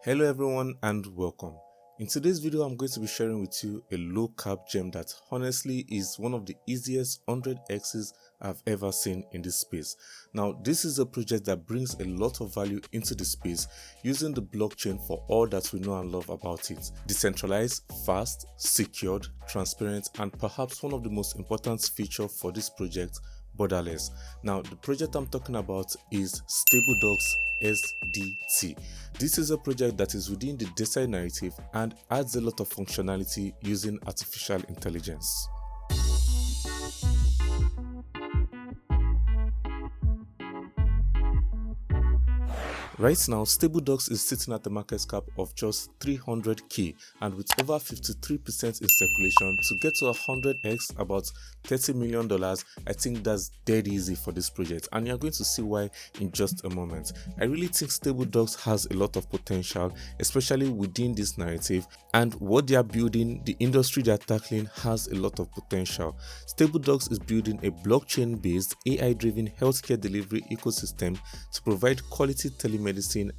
Hello everyone and welcome. In today's video I'm going to be sharing with you a low cap gem that honestly is one of the easiest 100x's I've ever seen in this space. Now this is a project that brings a lot of value into the space using the blockchain for all that we know and love about it. Decentralized, fast, secured, transparent, and perhaps one of the most important features for this project, borderless. Now the project I'm talking about is Stabledocs USDT. This is a project that is within the DeSci narrative and adds a lot of functionality using artificial intelligence. Right now, Stabledocs is sitting at a market cap of just 300k, and with over 53% in circulation, to get to 100x, about $30 million, I think that's dead easy for this project, and you're going to see why in just a moment. I really think Stabledocs has a lot of potential, especially within this narrative, and what they are building, the industry they're tackling, has a lot of potential. Stabledocs is building a blockchain-based, AI-driven healthcare delivery ecosystem to provide quality telemedicine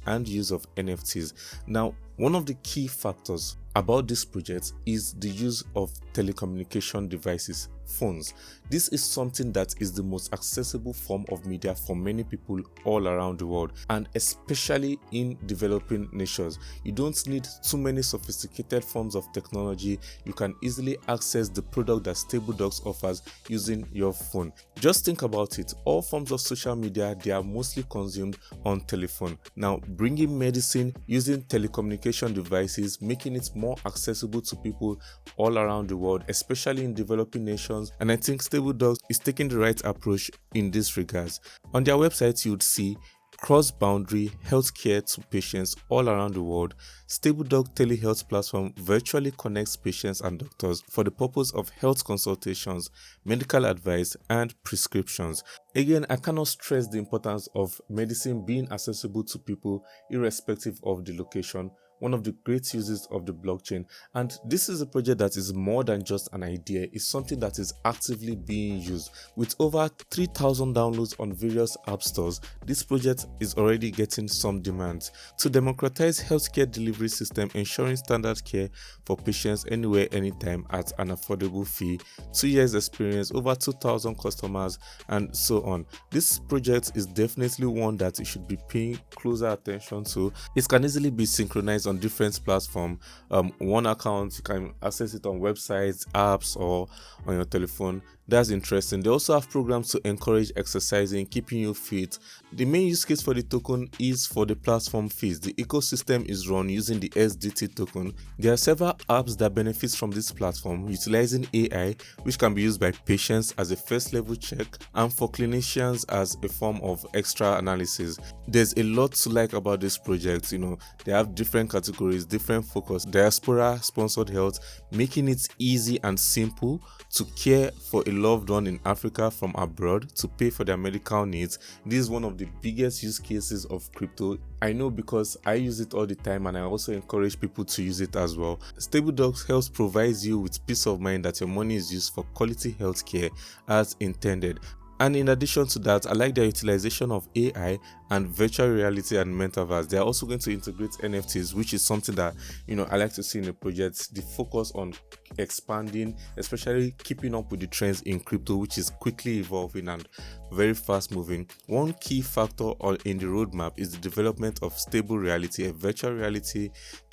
and use of NFTs. Now, one of the key factors about this project is the use of telecommunication devices, phones. This is something that is the most accessible form of media for many people all around the world, and especially in developing nations. You don't need too many sophisticated forms of technology. You can easily access the product that Stabledocs offers using your phone. Just think about it. All forms of social media, they are mostly consumed on telephone. Now, bringing medicine using telecommunication devices, making it more accessible to people all around the world, especially in developing nations, and I think Stabledocs is taking the right approach in this regards. On their website, you would see cross-boundary healthcare to patients all around the world. Stabledocs telehealth platform virtually connects patients and doctors for the purpose of health consultations, medical advice, and prescriptions. Again, I cannot stress the importance of medicine being accessible to people irrespective of the location. One of the great uses of the blockchain, and this is a project that is more than just an idea. It's something that is actively being used. With over 3,000 downloads on various app stores, this project is already getting some demand. To democratize healthcare delivery system, ensuring standard care for patients anywhere, anytime at an affordable fee, 2 years experience, over 2,000 customers, and so on. This project is definitely one that you should be paying closer attention to. It can easily be synchronized on different platforms. One account, you can access it on websites, apps, or on your telephone. That's interesting. They also have programs to encourage exercising, keeping you fit. The main use case for the token is for the platform fees. The ecosystem is run using the SDT token. There are several apps that benefit from this platform, utilizing AI, which can be used by patients as a first level check and for clinicians as a form of extra analysis. There's a lot to like about this project. They have different categories, different focus. Diaspora sponsored health, making it easy and simple to care for a loved one in Africa from abroad to pay for their medical needs. This is one of the biggest use cases of crypto. I know because I use it all the time, and I also encourage people to use it as well. Stabledocs helps provides you with peace of mind that your money is used for quality healthcare as intended. And in addition to that, I like their utilization of AI and virtual reality and metaverse. They are also going to integrate NFTs, which is something that I like to see in a project. The focus on expanding, especially keeping up with the trends in crypto, which is quickly evolving and very fast moving. One key factor in the roadmap is the development of stable reality, a virtual reality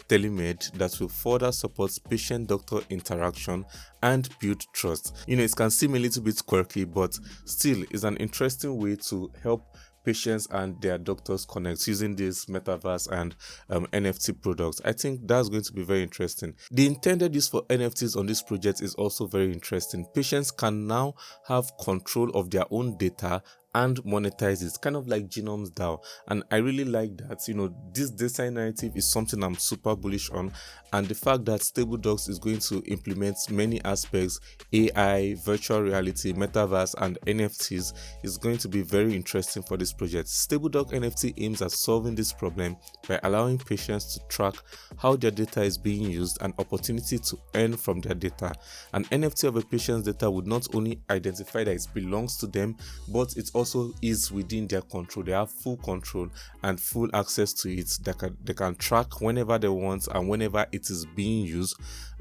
telemed that will further support patient-doctor interaction and build trust. It can seem a little bit quirky, but still is an interesting way to help patients and their doctors connect using this metaverse and NFT products. I think that's going to be very interesting. The intended use for NFTs on this project is also very interesting. Patients can now have control of their own data and monetize it, kind of like Genome's DAO. And I really like that. This design narrative is something I'm super bullish on, and the fact that Stabledocs is going to implement many aspects, AI, virtual reality, metaverse, and NFTs, is going to be very interesting for this project. Stabledocs NFT aims at solving this problem by allowing patients to track how their data is being used and opportunity to earn from their data. An NFT of a patient's data would not only identify that it belongs to them, but it also is within their control. They have full control and full access to it. They can track whenever they want and whenever it is being used,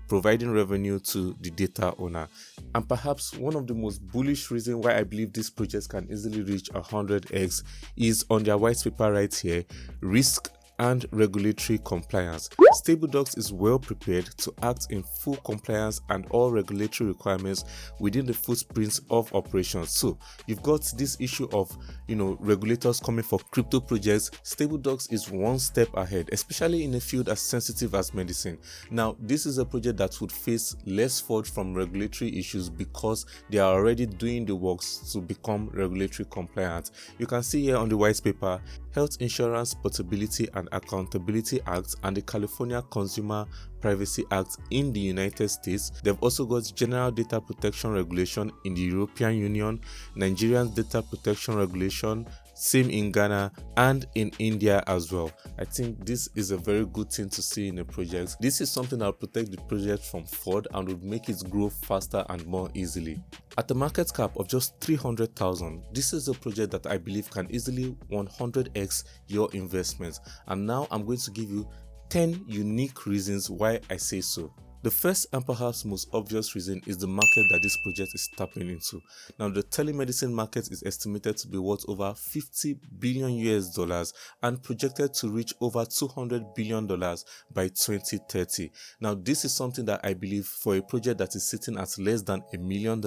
providing revenue to the data owner. And perhaps one of the most bullish reasons why I believe this project can easily reach 100x is on their white paper right here: risk and regulatory compliance. Stabledocs is well prepared to act in full compliance and all regulatory requirements within the footprints of operations. So you've got this issue of regulators coming for crypto projects. Stabledocs is one step ahead, especially in a field as sensitive as medicine. Now, this is a project that would face less fault from regulatory issues because they are already doing the works to become regulatory compliant. You can see here on the white paper, Health Insurance Portability and Accountability Act and the California Consumer Privacy Act in the United States. They've also got General Data Protection Regulation in the European Union, Nigerian Data Protection Regulation, same in Ghana and in India as well. I think this is a very good thing to see in a project. This is something that will protect the project from fraud and would make it grow faster and more easily. At a market cap of just 300,000, this is a project that I believe can easily 100x your investment. And now I'm going to give you 10 unique reasons why I say so. The first and perhaps most obvious reason is the market that this project is tapping into. Now, the telemedicine market is estimated to be worth over $50 billion and projected to reach over $200 billion by 2030. Now, this is something that I believe for a project that is sitting at less than $1 million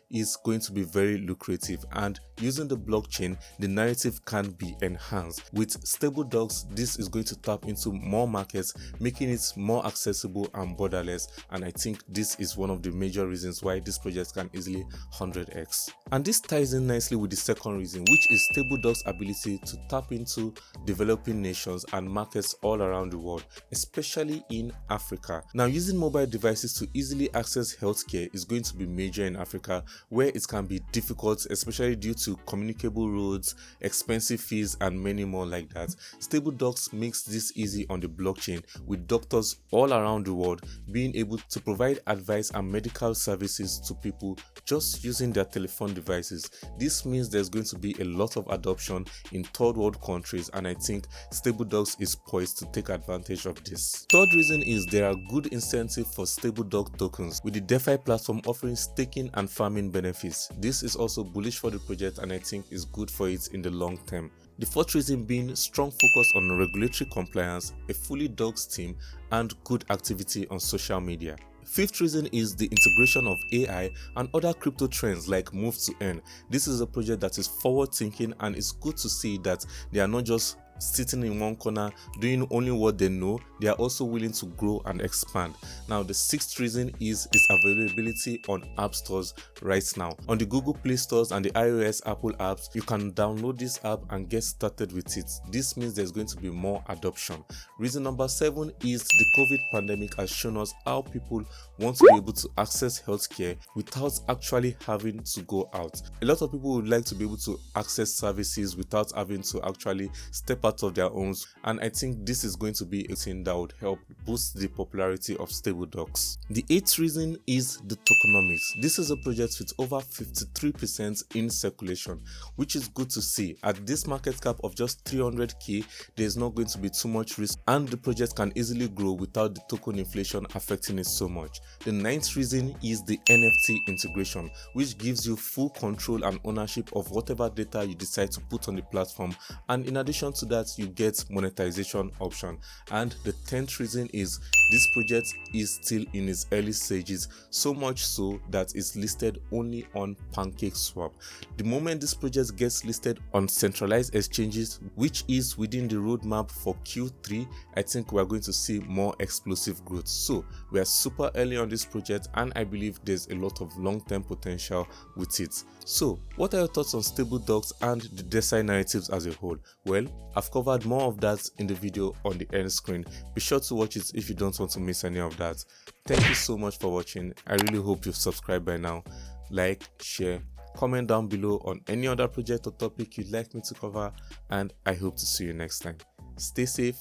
is going to be very lucrative, and using the blockchain, the narrative can be enhanced. With Stabledocs, this is going to tap into more markets, making it more accessible and borderless, and I think this is one of the major reasons why this project can easily 100x. And this ties in nicely with the second reason, which is Stabledocs' ability to tap into developing nations and markets all around the world, especially in Africa. Now, using mobile devices to easily access healthcare is going to be major in Africa, where it can be difficult, especially due to communicable roads, expensive fees, and many more like that. Stabledocs makes this easy on the blockchain, with doctors all around the world being able to provide advice and medical services to people just using their telephone devices. This means there's going to be a lot of adoption in third world countries, and I think Stabledocs is poised to take advantage of this. Third reason is there are good incentives for Stabledocs tokens, with the DeFi platform offering staking and farming benefits. This is also bullish for the project, and I think is good for it in the long term. The fourth reason being strong focus on regulatory compliance, a fully doxed team, and good activity on social media. Fifth reason is the integration of AI and other crypto trends like move to earn. This is a project that is forward thinking, and it's good to see that they are not just sitting in one corner doing only what they know. They are also willing to grow and expand. Now, the sixth reason is its availability on app stores right now. On the Google Play stores and the iOS Apple apps, you can download this app and get started with it. This means there's going to be more adoption. Reason number 7 is the COVID pandemic has shown us how people want to be able to access healthcare without actually having to go out. A lot of people would like to be able to access services without having to actually step out of their own, and I think this is going to be a thing that would help boost the popularity of Stabledocs. The 8th reason is the tokenomics. This is a project with over 53% in circulation, which is good to see. At this market cap of just 300k, there's not going to be too much risk, and the project can easily grow without the token inflation affecting it so much. The 9th reason is the NFT integration, which gives you full control and ownership of whatever data you decide to put on the platform, and in addition to that, you get monetization option. And the 10th reason is this project is still in its early stages, so much so that it's listed only on PancakeSwap. The moment this project gets listed on centralized exchanges, which is within the roadmap for Q3, I think we're going to see more explosive growth. So we are super early on this project, and I believe there's a lot of long-term potential with it. So what are your thoughts on Stabledocs and the DeSci narratives as a whole? Well, I've covered more of that in the video on the end screen. Be sure to watch it if you don't want to miss any of that. Thank you so much for watching. I really hope you've subscribed by now. Like, share, comment down below on any other project or topic you'd like me to cover, and I hope to see you next time. Stay safe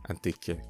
and take care.